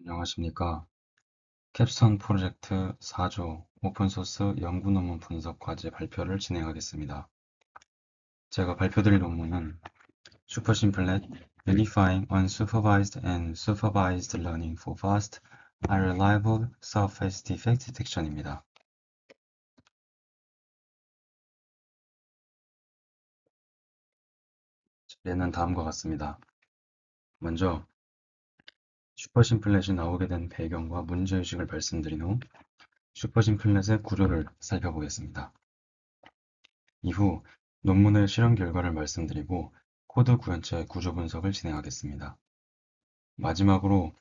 안녕하십니까. 캡스톤 프로젝트 4조 오픈소스 연구 논문 분석 과제 발표를 진행하겠습니다. 제가 발표드릴 논문은 슈퍼심플렛 Unifying Unsupervised and Supervised Learning for Fast and Reliable Surface Defect Detection입니다. 예는 다음과 같습니다. 먼저 슈퍼심플렛이 나오게 된 배경과 문제의식을 말씀드린 후 슈퍼심플렛의 구조를 살펴보겠습니다. 이후 논문의 실험 결과를 말씀드리고 코드 구현체 구조 분석을 진행하겠습니다. 마지막으로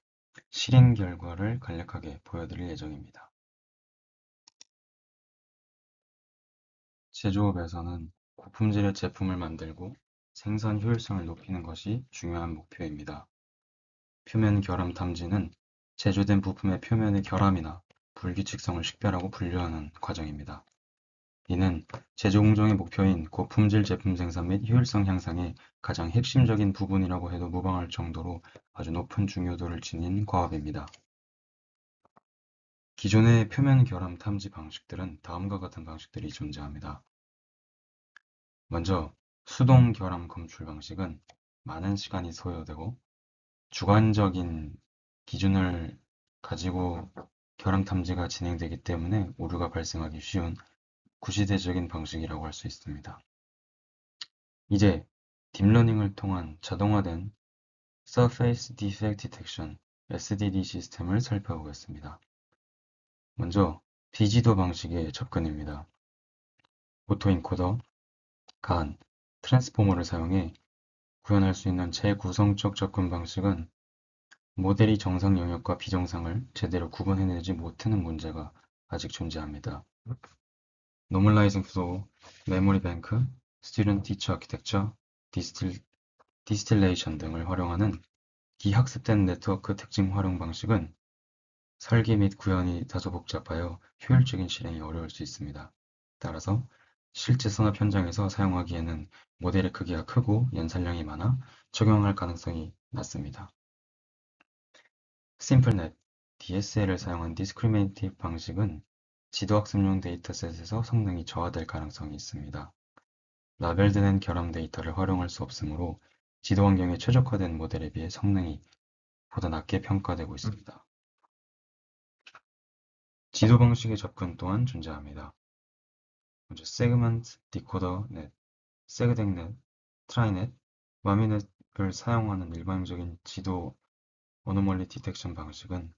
실행 결과를 간략하게 보여드릴 예정입니다. 제조업에서는 고품질의 제품을 만들고 생산 효율성을 높이는 것이 중요한 목표입니다. 표면 결함 탐지는 제조된 부품의 표면의 결함이나 불규칙성을 식별하고 분류하는 과정입니다. 이는 제조 공정의 목표인 고품질 제품 생산 및 효율성 향상의 가장 핵심적인 부분이라고 해도 무방할 정도로 아주 높은 중요도를 지닌 과업입니다. 기존의 표면 결함 탐지 방식들은 다음과 같은 방식들이 존재합니다. 먼저 수동 결함 검출 방식은 많은 시간이 소요되고 주관적인 기준을 가지고 결함 탐지가 진행되기 때문에 오류가 발생하기 쉬운 구시대적인 방식이라고 할 수 있습니다. 이제 딥러닝을 통한 자동화된 Surface Defect Detection (SDD) 시스템을 살펴보겠습니다. 먼저 비지도 방식의 접근입니다. 오토인코더, 간, 트랜스포머를 사용해 구현할 수 있는 재구성적 접근 방식은 모델이 정상 영역과 비정상을 제대로 구분해내지 못하는 문제가 아직 존재합니다. 노멀라이징 플로우, 메모리 뱅크, 스튜던트 티처 아키텍처, 디스틸레이션 등을 활용하는 기학습된 네트워크 특징 활용 방식은 설계 및 구현이 다소 복잡하여 효율적인 실행이 어려울 수 있습니다. 따라서 실제 산업 현장에서 사용하기에는 모델의 크기가 크고 연산량이 많아 적용할 가능성이 낮습니다. 심플넷, DSL을 사용한 디스크리미네이티브 방식은 지도학습용 데이터셋에서 성능이 저하될 가능성이 있습니다. 라벨드된 결함 데이터를 활용할 수 없으므로 지도 환경에 최적화된 모델에 비해 성능이 보다 낮게 평가되고 있습니다. 지도 방식의 접근 또한 존재합니다. 먼저 세그먼트 디코더 넷, 세그덱넷, 트라이넷, 와미넷을 사용하는 일반적인 지도 어노멀리 디텍션 방식은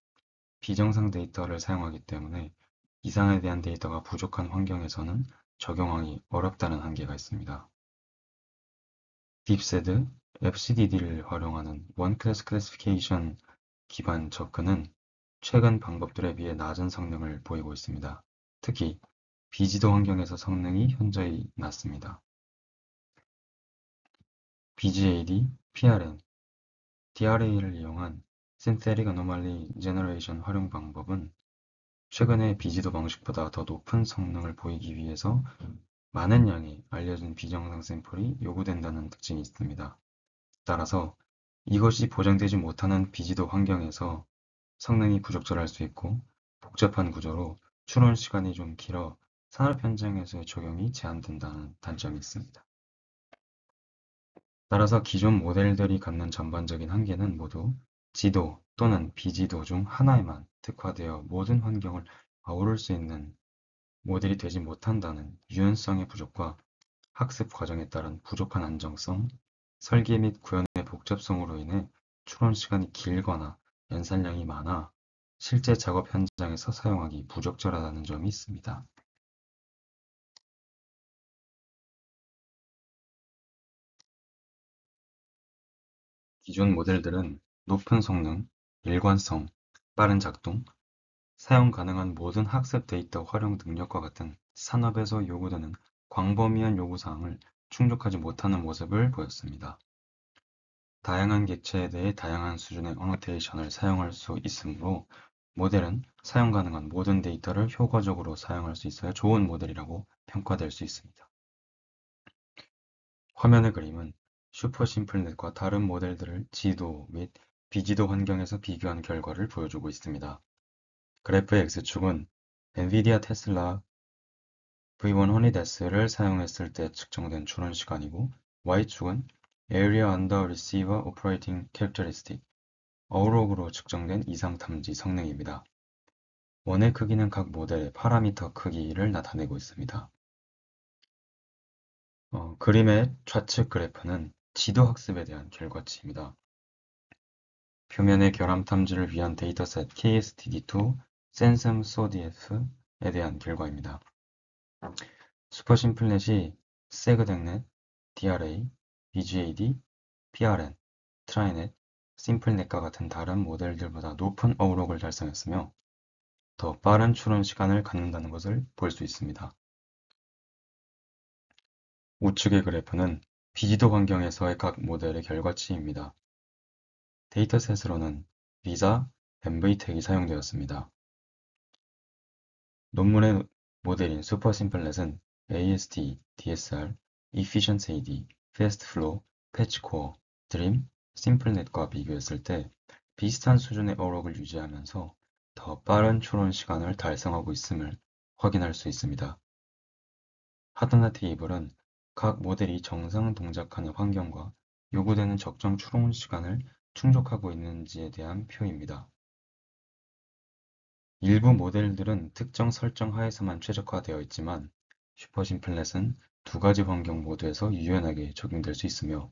비정상 데이터를 사용하기 때문에 이상에 대한 데이터가 부족한 환경에서는 적용하기 어렵다는 한계가 있습니다. 딥세드, FCDD를 활용하는 원클래스 클래시피케이션 기반 접근은 최근 방법들에 비해 낮은 성능을 보이고 있습니다. 특히 비지도 환경에서 성능이 현저히 낮습니다. BGAD, PRN, DRA를 이용한 Synthetic Anomaly Generation 활용 방법은 최근의 비지도 방식보다 더 높은 성능을 보이기 위해서 많은 양의 알려진 비정상 샘플이 요구된다는 특징이 있습니다. 따라서 이것이 보장되지 못하는 비지도 환경에서 성능이 부적절할 수 있고 복잡한 구조로 추론 시간이 좀 길어 산업 현장에서의 적용이 제한된다는 단점이 있습니다. 따라서 기존 모델들이 갖는 전반적인 한계는 모두 지도 또는 비지도 중 하나에만 특화되어 모든 환경을 아우를 수 있는 모델이 되지 못한다는 유연성의 부족과 학습 과정에 따른 부족한 안정성, 설계 및 구현의 복잡성으로 인해 추론 시간이 길거나 연산량이 많아 실제 작업 현장에서 사용하기 부적절하다는 점이 있습니다. 기존 모델들은 높은 성능, 일관성, 빠른 작동, 사용 가능한 모든 학습 데이터 활용 능력과 같은 산업에서 요구되는 광범위한 요구사항을 충족하지 못하는 모습을 보였습니다. 다양한 객체에 대해 다양한 수준의 어노테이션을 사용할 수 있으므로 모델은 사용 가능한 모든 데이터를 효과적으로 사용할 수 있어야 좋은 모델이라고 평가될 수 있습니다. 화면의 그림은 슈퍼심플넷과 다른 모델들을 지도 및 비지도 환경에서 비교한 결과를 보여주고 있습니다. 그래프의 X축은 엔비디아 테슬라 V1 허니데스를 사용했을 때 측정된 추론 시간이고 Y축은 Area Under Receiver Operating Characteristic, 어우록으로 측정된 이상 탐지 성능입니다. 원의 크기는 각 모델의 파라미터 크기를 나타내고 있습니다. 그림의 좌측 그래프는 지도 학습에 대한 결과치입니다. 표면의 결함 탐지를 위한 데이터셋 KSTD2, 센섬 SODF에 대한 결과입니다. 슈퍼심플넷이 세그덱넷, DRA, BGAD, PRN, 트라이넷, 심플넷과 같은 다른 모델들보다 높은 어우록을 달성했으며 더 빠른 추론 시간을 갖는다는 것을 볼 수 있습니다. 우측의 그래프는 비지도 환경에서의 각 모델의 결과치입니다. 데이터셋으로는 리자, MV택이 사용되었습니다. 논문의 모델인 슈퍼심플넷은 AST, DSR, Efficient AD, FastFlow, PatchCore, DREAM, 심플넷과 비교했을 때 비슷한 수준의 어록을 유지하면서 더 빠른 추론 시간을 달성하고 있음을 확인할 수 있습니다. 하드나 테이블은 각 모델이 정상 동작하는 환경과 요구되는 적정 추론 시간을 충족하고 있는지에 대한 표입니다. 일부 모델들은 특정 설정 하에서만 최적화되어 있지만 슈퍼심플넷은 두 가지 환경 모두에서 유연하게 적용될 수 있으며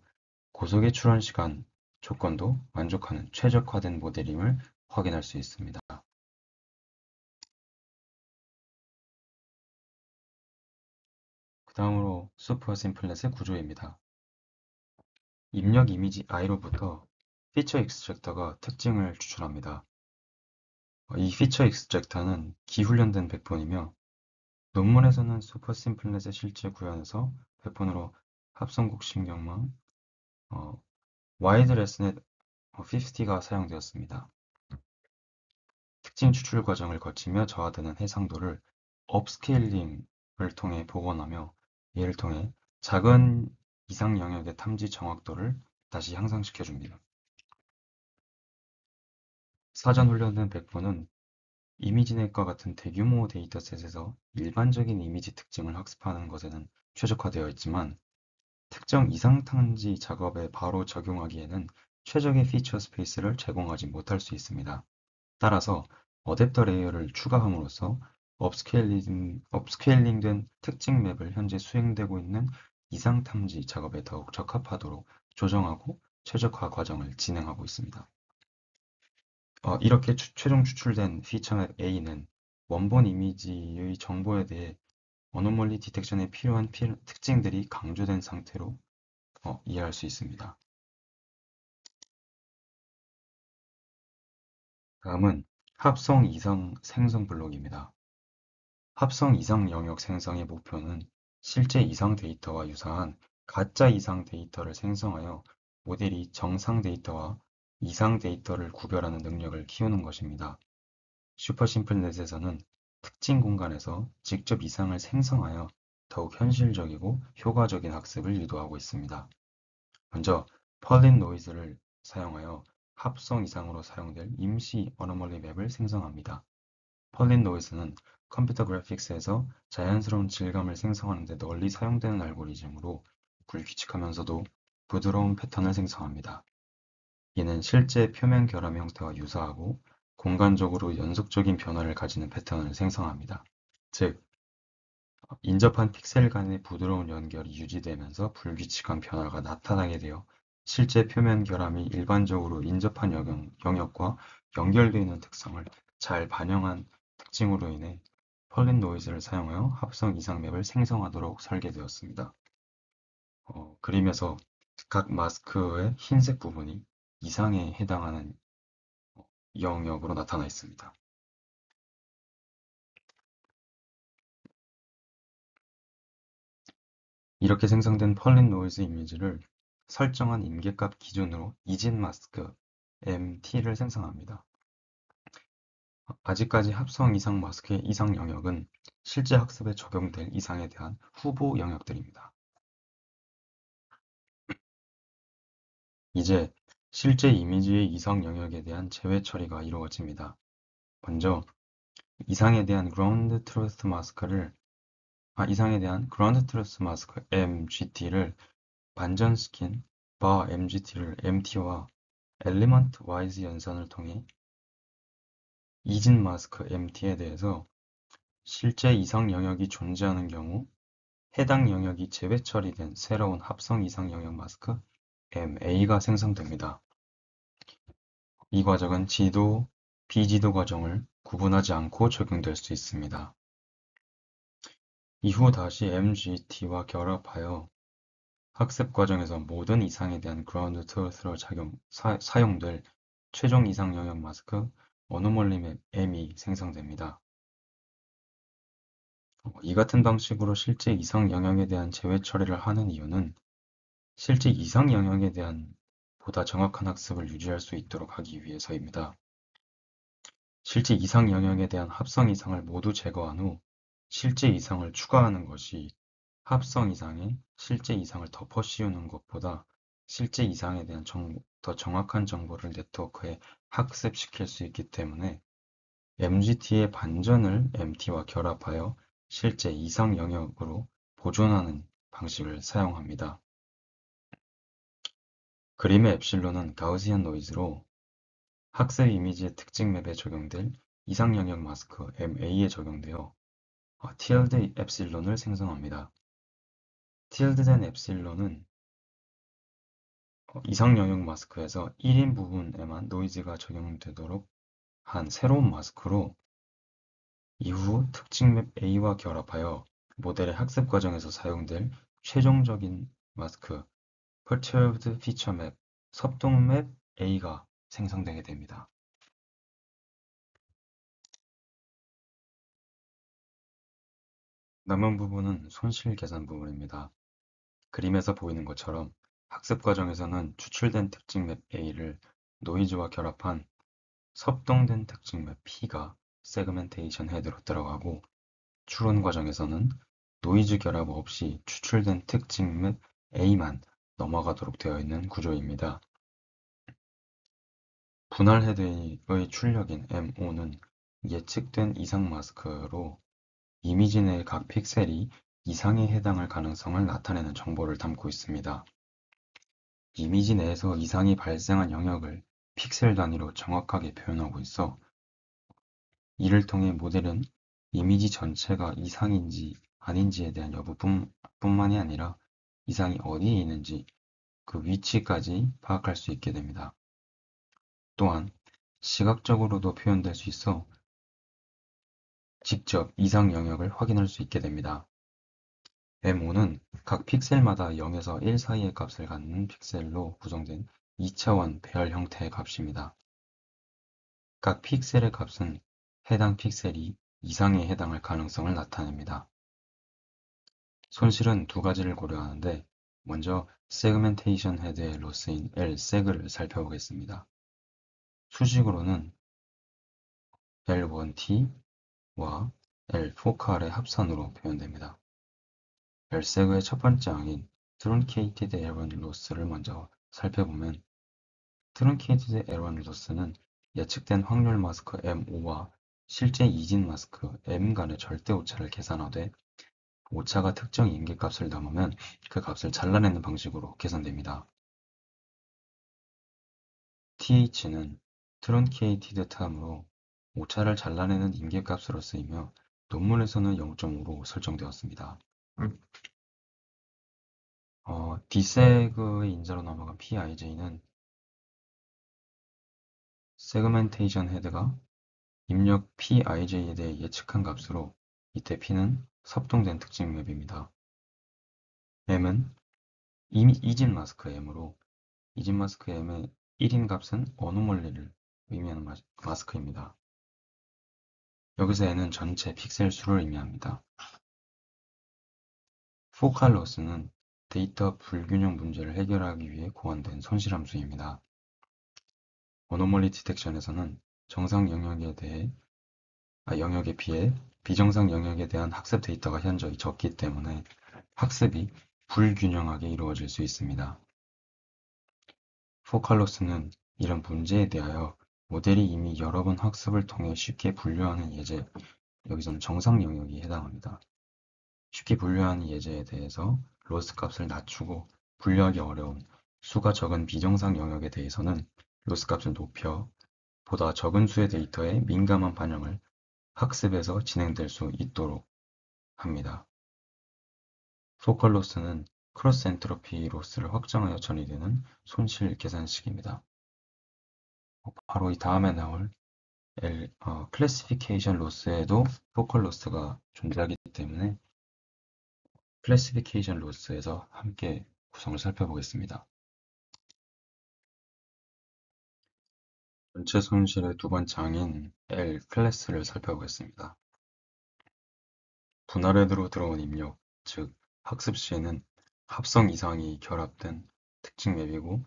고속의 추론 시간 조건도 만족하는 최적화된 모델임을 확인할 수 있습니다. 그 다음으로 슈퍼심플넷의 구조입니다. 입력 이미지 I로부터 피처 익스트랙터가 특징을 추출합니다. 이 피처 익스트랙터는 기훈련된 백본이며 논문에서는 슈퍼심플넷의 실제 구현에서 백본으로 합성곡 신경망, 와이드 레슨넷 50가 사용되었습니다. 특징 추출 과정을 거치며 저하되는 해상도를 업스케일링을 통해 복원하며 이를 통해 작은 이상 영역의 탐지 정확도를 다시 향상시켜줍니다. 사전 훈련된 백본은 이미지넷과 같은 대규모 데이터셋에서 일반적인 이미지 특징을 학습하는 것에는 최적화되어 있지만 특정 이상 탐지 작업에 바로 적용하기에는 최적의 피처 스페이스를 제공하지 못할 수 있습니다. 따라서 어댑터 레이어를 추가함으로써 업스케일링된 특징 맵을 현재 수행되고 있는 이상 탐지 작업에 더욱 적합하도록 조정하고 최적화 과정을 진행하고 있습니다. 이렇게 최종 추출된 피처맵 A는 원본 이미지의 정보에 대해 어노멀리 디텍션에 필요한 특징들이 강조된 상태로 이해할 수 있습니다. 다음은 합성 이상 생성 블록입니다. 합성 이상 영역 생성의 목표는 실제 이상 데이터와 유사한 가짜 이상 데이터를 생성하여 모델이 정상 데이터와 이상 데이터를 구별하는 능력을 키우는 것입니다. 슈퍼심플넷에서는 특징 공간에서 직접 이상을 생성하여 더욱 현실적이고 효과적인 학습을 유도하고 있습니다. 먼저 펄린 노이즈를 사용하여 합성 이상으로 사용될 임시 어노멀리 맵을 생성합니다. 펄린 노이즈는 컴퓨터 그래픽스에서 자연스러운 질감을 생성하는 데 널리 사용되는 알고리즘으로 불규칙하면서도 부드러운 패턴을 생성합니다. 이는 실제 표면 결함 형태와 유사하고 공간적으로 연속적인 변화를 가지는 패턴을 생성합니다. 즉, 인접한 픽셀 간의 부드러운 연결이 유지되면서 불규칙한 변화가 나타나게 되어 실제 표면 결함이 일반적으로 인접한 영역과 연결되어 있는 특성을 잘 반영한 특징으로 인해 펄린 노이즈를 사용하여 합성 이상 맵을 생성하도록 설계되었습니다. 그림에서 각 마스크의 흰색 부분이 이상에 해당하는 영역으로 나타나 있습니다. 이렇게 생성된 펄린 노이즈 이미지를 설정한 임계값 기준으로 이진 마스크 MT를 생성합니다. 아직까지 합성 이상 마스크의 이상 영역은 실제 학습에 적용될 이상에 대한 후보 영역들입니다. 이제 실제 이미지의 이상 영역에 대한 제외 처리가 이루어집니다. 먼저 이상에 대한 그라운드 트루스 마스크를 이상에 대한 그라운드 트루스 마스크 MGT를 반전시킨 바 MGT를 MT와 엘리먼트 와이즈 연산을 통해 이진 마스크 MT에 대해서 실제 이상 영역이 존재하는 경우 해당 영역이 제외 처리된 새로운 합성 이상 영역 마스크 MA가 생성됩니다. 이 과정은 지도, 비지도 과정을 구분하지 않고 적용될 수 있습니다. 이후 다시 MGT와 결합하여 학습 과정에서 모든 이상에 대한 그라운드 트루스로 사용될 최종 이상 영역 마스크 어노멀리 맵 M이 생성됩니다. 이 같은 방식으로 실제 이상 영역에 대한 제외 처리를 하는 이유는 실제 이상 영역에 대한 보다 정확한 학습을 유지할 수 있도록 하기 위해서입니다. 실제 이상 영역에 대한 합성 이상을 모두 제거한 후 실제 이상을 추가하는 것이 합성 이상에 실제 이상을 덮어 씌우는 것보다 실제 이상에 대한 더 정확한 정보를 네트워크에 학습시킬 수 있기 때문에 MGT의 반전을 MT와 결합하여 실제 이상 영역으로 보존하는 방식을 사용합니다. 그림의 엡실론은 가우시안 노이즈로 학습 이미지의 특징 맵에 적용될 이상 영역 마스크 MA에 적용되어 tielded 엡실론을 생성합니다. tield된 엡실론은 이상 영역 마스크에서 1인 부분에만 노이즈가 적용되도록 한 새로운 마스크로 이후 특징 맵 A와 결합하여 모델의 학습 과정에서 사용될 최종적인 마스크 Perturbed Feature Map, 섭동 맵 A가 생성되게 됩니다. 남은 부분은 손실 계산 부분입니다. 그림에서 보이는 것처럼 학습 과정에서는 추출된 특징 맵 A를 노이즈와 결합한 섭동된 특징 맵 P가 세그멘테이션 헤드로 들어가고 추론 과정에서는 노이즈 결합 없이 추출된 특징 맵 A만 넘어가도록 되어 있는 구조입니다. 분할 헤드의 출력인 MO는 예측된 이상 마스크로 이미지 내 각 픽셀이 이상에 해당할 가능성을 나타내는 정보를 담고 있습니다. 이미지 내에서 이상이 발생한 영역을 픽셀 단위로 정확하게 표현하고 있어 이를 통해 모델은 이미지 전체가 이상인지 아닌지에 대한 여부뿐만이 아니라 이상이 어디에 있는지 그 위치까지 파악할 수 있게 됩니다. 또한 시각적으로도 표현될 수 있어 직접 이상 영역을 확인할 수 있게 됩니다. M5는 각 픽셀마다 0에서 1 사이의 값을 갖는 픽셀로 구성된 2차원 배열 형태의 값입니다. 각 픽셀의 값은 해당 픽셀이 이상에 해당할 가능성을 나타냅니다. 손실은 두 가지를 고려하는데 먼저 세그멘테이션 헤드의 로스인 L세그를 살펴보겠습니다. 수식으로는 L1T와 L4칼의 합산으로 표현됩니다. L세그의 첫 번째 항인 Truncated L1 Loss를 먼저 살펴보면 Truncated L1 Loss는 예측된 확률 마스크 M5와 실제 이진 마스크 M 간의 절대 오차를 계산하되 오차가 특정 임계값을 넘으면 그 값을 잘라내는 방식으로 계산됩니다. TH는 Truncated term으로 오차를 잘라내는 임계값으로 쓰이며 논문에서는 0.5로 설정되었습니다. D세그의 인자로 넘어간 PIJ는 세그멘테이션 헤드가 입력 PIJ에 대해 예측한 값으로 이때 P는 섭동된 특징 맵입니다. M은 이진 마스크 M으로 이진 마스크 M의 1인 값은 어노멀리를 의미하는 마스크입니다. 여기서 N은 전체 픽셀 수를 의미합니다. 포칼 로스는 데이터 불균형 문제를 해결하기 위해 고안된 손실함수입니다. 어노멀리 디텍션에서는 정상 영역에 비해 비정상 영역에 대한 학습 데이터가 현저히 적기 때문에 학습이 불균형하게 이루어질 수 있습니다. 포칼로스는 이런 문제에 대하여 모델이 이미 여러 번 학습을 통해 쉽게 분류하는 예제, 여기서는 정상 영역이 해당합니다. 쉽게 분류하는 예제에 대해서 로스 값을 낮추고 분류하기 어려운 수가 적은 비정상 영역에 대해서는 로스 값을 높여 보다 적은 수의 데이터에 민감한 반영을 학습에서 진행될 수 있도록 합니다. 포컬 로스는 크로스 엔트로피 로스를 확정하여 전이되는 손실 계산식입니다. 바로 이 다음에 나올 클래시피케이션 로스에도 포컬 로스가 존재하기 때문에 클래시피케이션 로스에서 함께 구성을 살펴보겠습니다. 전체 손실의 두 번째 항인 L 클래스를 살펴보겠습니다. 분할헤드로 들어온 입력, 즉 학습 시에는 합성 이상이 결합된 특징 맵이고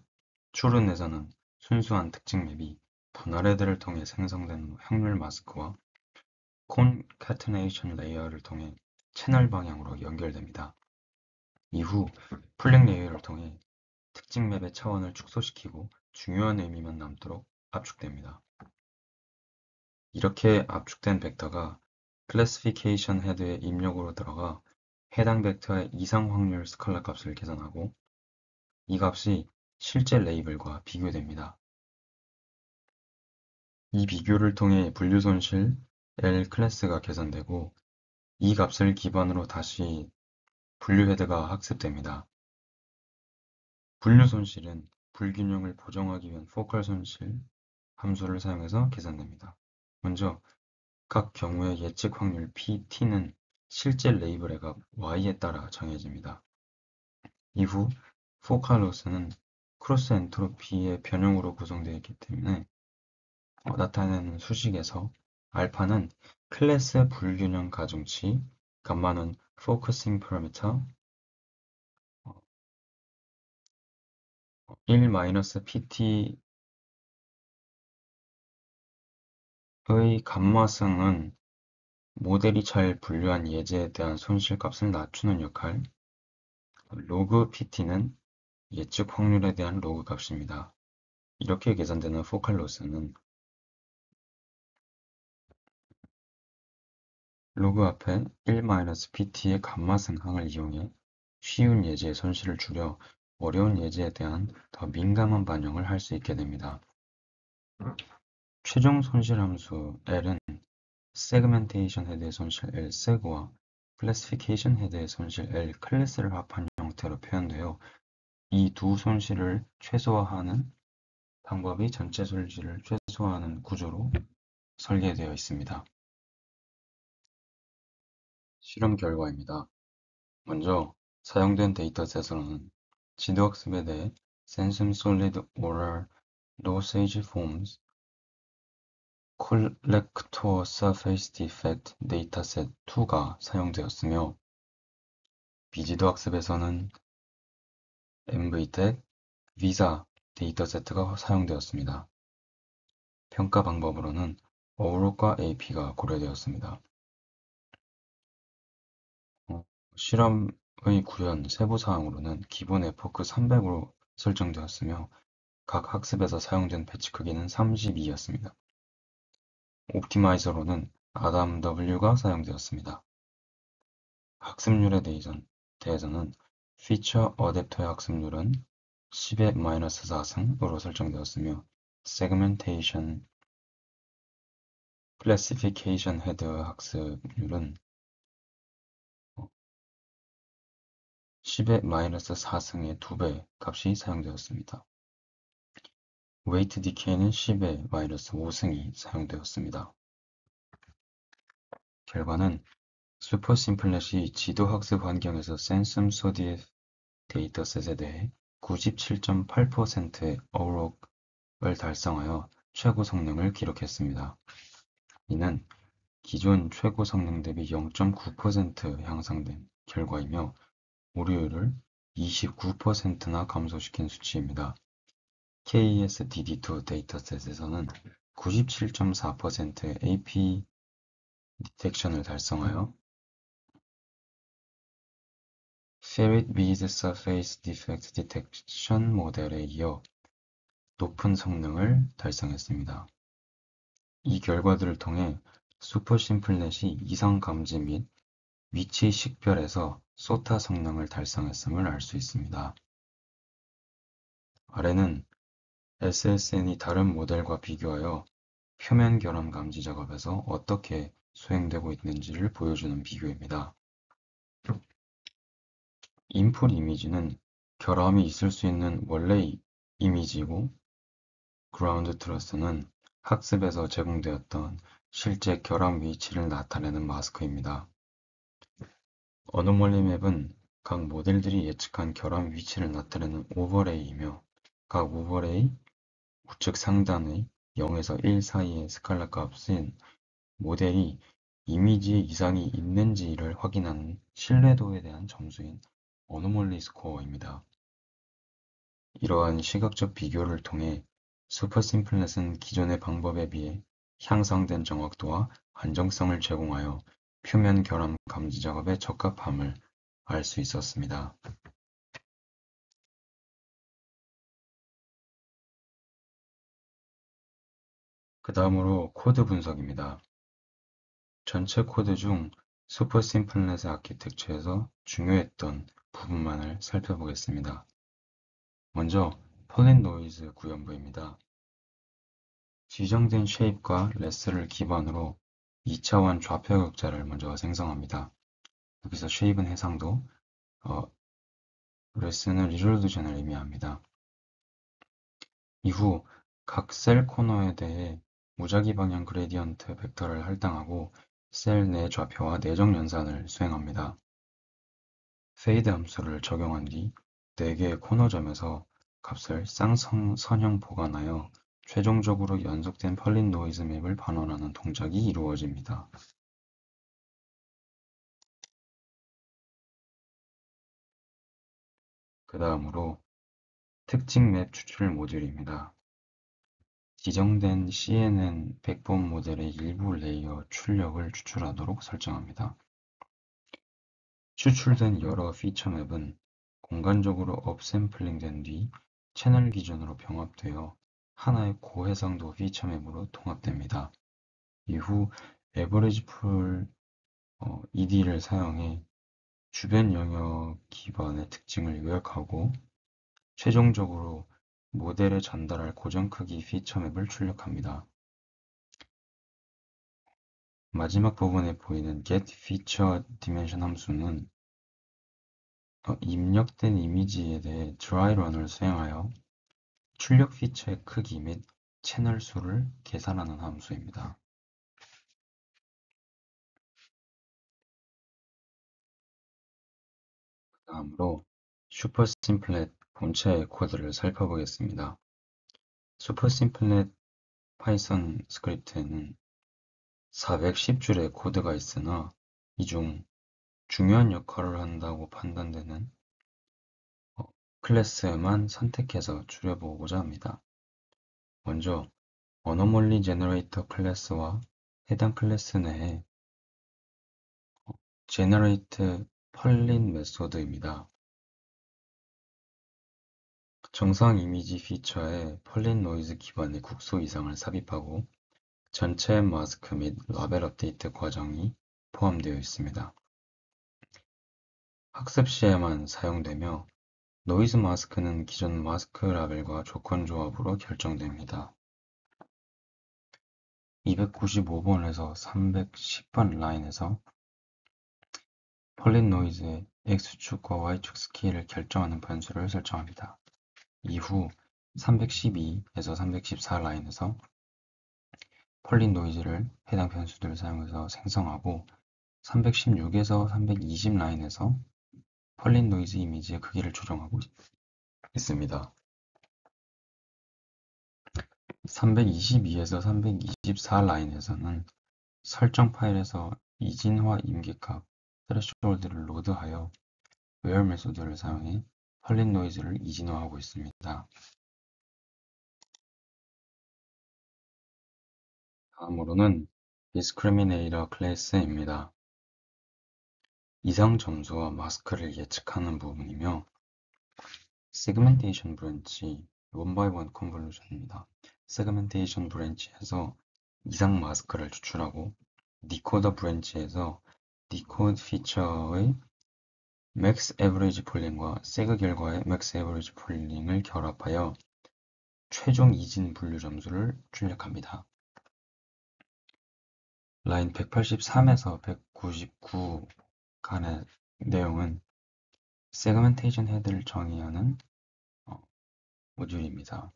출은에서는 순수한 특징 맵이 분할헤드를 통해 생성된 확률 마스크와 콘카테네이션 레이어를 통해 채널 방향으로 연결됩니다. 이후 풀링 레이어를 통해 특징 맵의 차원을 축소시키고 중요한 의미만 남도록 압축됩니다. 이렇게 압축된 벡터가 클래시피케이션 헤드의 입력으로 들어가 해당 벡터의 이상 확률 스칼라 값을 계산하고 이 값이 실제 레이블과 비교됩니다. 이 비교를 통해 분류 손실 L 클래스가 계산되고 이 값을 기반으로 다시 분류 헤드가 학습됩니다. 분류 손실은 불균형을 보정하기 위한 포컬 손실 함수를 사용해서 계산됩니다. 먼저 각 경우의 예측 확률 Pt는 실제 레이블의 값 y에 따라 정해집니다. 이후 포컬 로스는 크로스 엔트로피의 변형으로 구성되어 있기 때문에 나타내는 수식에서 알파는 클래스 불균형 가중치, 감마는 포커싱 파라미터, 1-PT의 감마승은 모델이 잘 분류한 예제에 대한 손실값을 낮추는 역할, 로그 PT는 예측 확률에 대한 로그 값입니다. 이렇게 계산되는 포컬 로스는 로그 앞에 1-PT의 감마 승항을 이용해 쉬운 예제의 손실을 줄여 어려운 예제에 대한 더 민감한 반영을 할 수 있게 됩니다. 최종 손실 함수 L은 세그멘테이션 헤드의 손실 L 세그와 클래시피케이션 헤드의 손실 L 클래스를 합한 형태로 표현되어 이 두 손실을 최소화하는 방법이 전체 손실을 최소화하는 구조로 설계되어 있습니다. 실험 결과입니다. 먼저 사용된 데이터셋으로는 지도학습에 대해 Sensum Solid Oral Dosage Forms Collector Surface Defect 데이터셋 2가 사용되었으며 비지도학습에서는 MVTech, Visa 데이터세트가 사용되었습니다. 평가 방법으로는 어우록과 AP가 고려되었습니다. 실험의 구현 세부사항으로는 기본 에포크 300으로 설정되었으며 각 학습에서 사용된 배치 크기는 32였습니다. 옵티마이저로는 아담 W가 사용되었습니다. 학습률에 대해서는 피처 어댑터의 학습률은 10의 마이너스 4승으로 설정되었으며 세그멘테이션 클래시피케이션 헤드 학습률은 10의 마이너스 4승의 2배 값이 사용되었습니다. 웨이트 디케이는 10의 마이너스 5승이 사용되었습니다. 결과는 슈퍼심플넷이 지도학습 환경에서 센섬 소디의 데이터셋에 대해 97.8%의 어우록을 달성하여 최고 성능을 기록했습니다. 이는 기존 최고 성능 대비 0.9% 향상된 결과이며 오류율을 29%나 감소시킨 수치입니다. KES-DD2 데이터셋에서는 97.4%의 AP 디텍션을 달성하여 Ferrit Bead Surface Defect Detection 모델에 이어 높은 성능을 달성했습니다. 이 결과들을 통해 슈퍼심플넷이 이상 감지 및 위치 식별에서 소타 성능을 달성했음을 알 수 있습니다. 아래는 SSN이 다른 모델과 비교하여 표면 결함 감지 작업에서 어떻게 수행되고 있는지를 보여주는 비교입니다. 인풋 이미지는 결함이 있을 수 있는 원래 이미지이고, 그라운드 트러스는 학습에서 제공되었던 실제 결함 위치를 나타내는 마스크입니다. 어노멀리 맵은 각 모델들이 예측한 결함 위치를 나타내는 오버레이이며, 각 오버레이 우측 상단의 0에서 1 사이의 스칼라 값은 모델이 이미지에 이상이 있는지를 확인하는 신뢰도에 대한 점수인 어노멀리 스코어입니다. 이러한 시각적 비교를 통해 슈퍼심플넷은 기존의 방법에 비해 향상된 정확도와 안정성을 제공하여 표면 결함 감지 작업에 적합함을 알 수 있었습니다. 그 다음으로 코드 분석입니다. 전체 코드 중 슈퍼심플넷의 아키텍처에서 중요했던 부분만을 살펴보겠습니다. 먼저 폴린 노이즈 구현부입니다. 지정된 쉐입과 레스를 기반으로 2차원 좌표 격자를 먼저 생성합니다. 여기서 쉐입은 해상도, 레스는 리졸루션을 의미합니다. 이후 각 셀 코너에 대해 무작위 방향 그레디언트 벡터를 할당하고 셀 내 좌표와 내적 연산을 수행합니다. 페이드 함수를 적용한 뒤 4개의 코너점에서 값을 쌍선형 보관하여 최종적으로 연속된 펄린 노이즈 맵을 반원하는 동작이 이루어집니다. 그 다음으로 특징 맵 추출 모듈입니다. 지정된 CNN 백본 모델의 일부 레이어 출력을 추출하도록 설정합니다. 추출된 여러 피처 맵은 공간적으로 업샘플링된 뒤 채널 기준으로 병합되어 하나의 고해상도 피처 맵으로 통합됩니다. 이후 에버리지 풀 ED를 사용해 주변 영역 기반의 특징을 요약하고 최종적으로 모델에 전달할 고정 크기 피처 맵을 출력합니다. 마지막 부분에 보이는 getFeatureDimension 함수는 입력된 이미지에 대해 드라이런을 수행하여 출력 피처의 크기 및 채널 수를 계산하는 함수입니다. 다음으로 슈퍼심플넷 본체의 코드를 살펴보겠습니다. 슈퍼심플넷 파이썬 스크립트에는 410줄의 코드가 있으나 이 중 중요한 역할을 한다고 판단되는 클래스만 선택해서 줄여보고자 합니다. 먼저 어노멀리 제너레이터 클래스와 해당 클래스 내에 generate 펄린 메소드입니다. 정상 이미지 피처에 펄린 노이즈 기반의 국소 이상을 삽입하고 전체 마스크 및 라벨 업데이트 과정이 포함되어 있습니다. 학습 시에만 사용되며 노이즈 마스크는 기존 마스크 라벨과 조건 조합으로 결정됩니다. 295번에서 310번 라인에서 펄린 노이즈의 X축과 Y축 스케일을 결정하는 변수를 설정합니다. 이후 312에서 314 라인에서 펄린 노이즈를 해당 변수들을 사용해서 생성하고 316에서 320 라인에서 펄린 노이즈 이미지의 크기를 조정하고 있습니다. 322에서 324 라인에서는 설정 파일에서 이진화 임기값 threshold를 로드하여 where 메소드를 사용해 펄린 노이즈를 이진화하고 있습니다. 다음으로는 discriminator 클래스입니다. 이상 점수와 마스크를 예측하는 부분이며 segmentation 브랜치 원바이원 컨볼루션입니다. 세그멘테이션 브랜치에서 이상 마스크를 추출하고 디코더 브랜치에서 디코드 피처의 맥스 에버리지 폴링과 세그 결과의 맥스 에버리지 폴링을 결합하여 최종 이진 분류 점수를 출력합니다. 라인 183에서 199 간의 내용은 세그멘테이션 헤드를 정의하는 모듈입니다.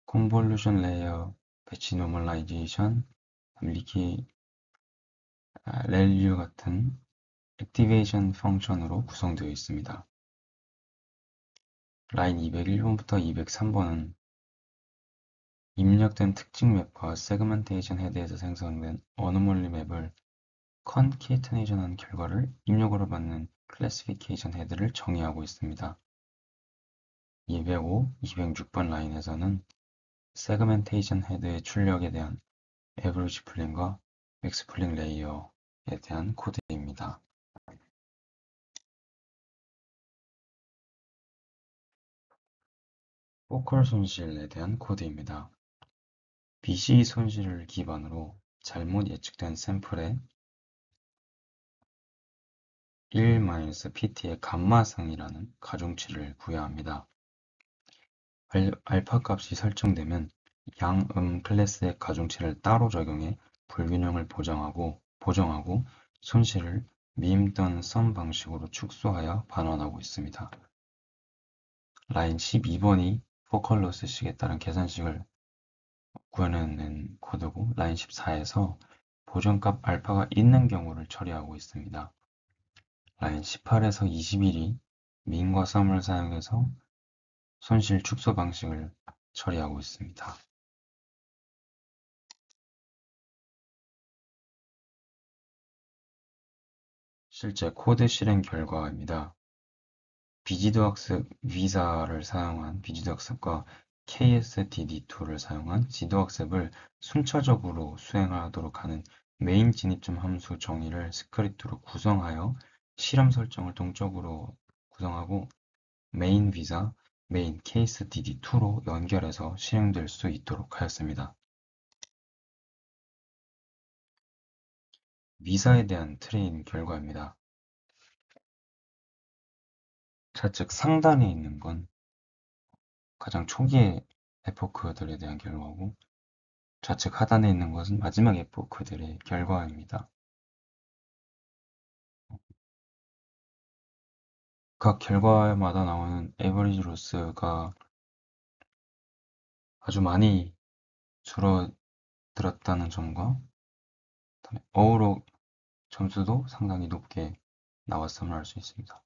컨볼루션 레이어, 배치 노멀라이제이션, 리키, 렐류 같은 액티베이션 펑션으로 구성되어 있습니다. 라인 201번부터 203번은 입력된 특징 맵과 세그멘테이션 헤드에서 생성된 어노멀리 맵을 컨케이터네이션한 결과를 입력으로 받는 클래시피케이션 헤드를 정의하고 있습니다. 205, 206번 라인에서는 세그멘테이션 헤드의 출력에 대한 에버리지 풀링과 맥스 풀링 레이어에 대한 코드입니다. 포컬 손실에 대한 코드입니다. BC 손실을 기반으로 잘못 예측된 샘플에 1-PT의 감마상이라는 가중치를 부여합니다. 알파 값이 설정되면 양음 클래스의 가중치를 따로 적용해 불균형을 보정하고 손실을 밈 또는 썸 방식으로 축소하여 반환하고 있습니다. 라인 12번이 포컬 로스식에 따른 계산식을 구현해낸 코드고 라인 14에서 보정값 알파가 있는 경우를 처리하고 있습니다. 라인 18에서 21이 민과 썸을 사용해서 손실 축소 방식을 처리하고 있습니다. 실제 코드 실행 결과입니다. 비지도학습 위사를 사용한 비지도학습과 KSDD2를 사용한 지도학습을 순차적으로 수행하도록 하는 메인 진입점 함수 정의를 스크립트로 구성하여 실험 설정을 동적으로 구성하고 메인 위사, 메인 KSDD2로 연결해서 실행될 수 있도록 하였습니다. 위사에 대한 트레인 결과입니다. 좌측 상단에 있는 건 가장 초기의 에포크들에 대한 결과고 좌측 하단에 있는 것은 마지막 에포크들의 결과입니다. 각 결과마다 나오는 에버리지 로스가 아주 많이 줄어들었다는 점과 어우러 점수도 상당히 높게 나왔음을 알 수 있습니다.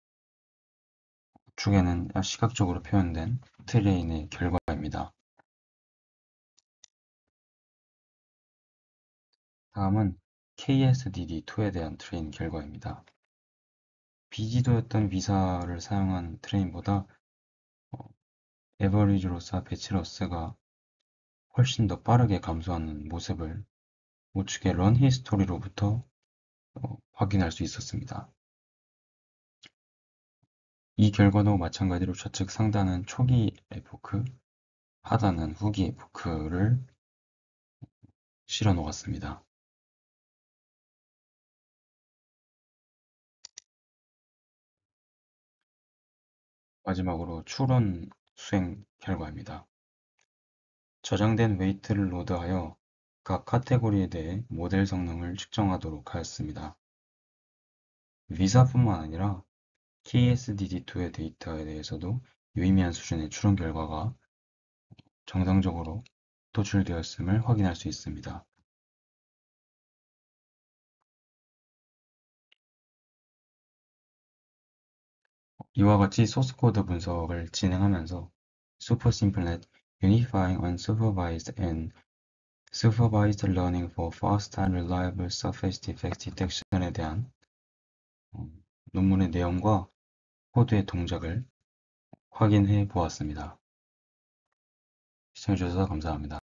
우측에는 시각적으로 표현된 트레인의 결과입니다. 다음은 KSDD2에 대한 트레인 결과입니다. 비지도였던 위사를 사용한 트레인보다 에버리지 로스와 배치 로스가 훨씬 더 빠르게 감소하는 모습을 우측의 런 히스토리로부터 확인할 수 있었습니다. 이 결과도 마찬가지로 좌측 상단은 초기 에포크, 하단은 후기 에포크를 실어 놓았습니다. 마지막으로 추론 수행 결과입니다. 저장된 웨이트를 로드하여 각 카테고리에 대해 모델 성능을 측정하도록 하였습니다. 위사뿐만 아니라 KSDD2의 데이터에 대해서도 유의미한 수준의 추론 결과가 정상적으로 도출되었음을 확인할 수 있습니다. 이와 같이 소스코드 분석을 진행하면서 SuperSimpleNet Unifying Unsupervised and Supervised Learning for Fast and Reliable Surface Defect Detection에 대한 논문의 내용과 코드의 동작을 확인해 보았습니다. 시청해주셔서 감사합니다.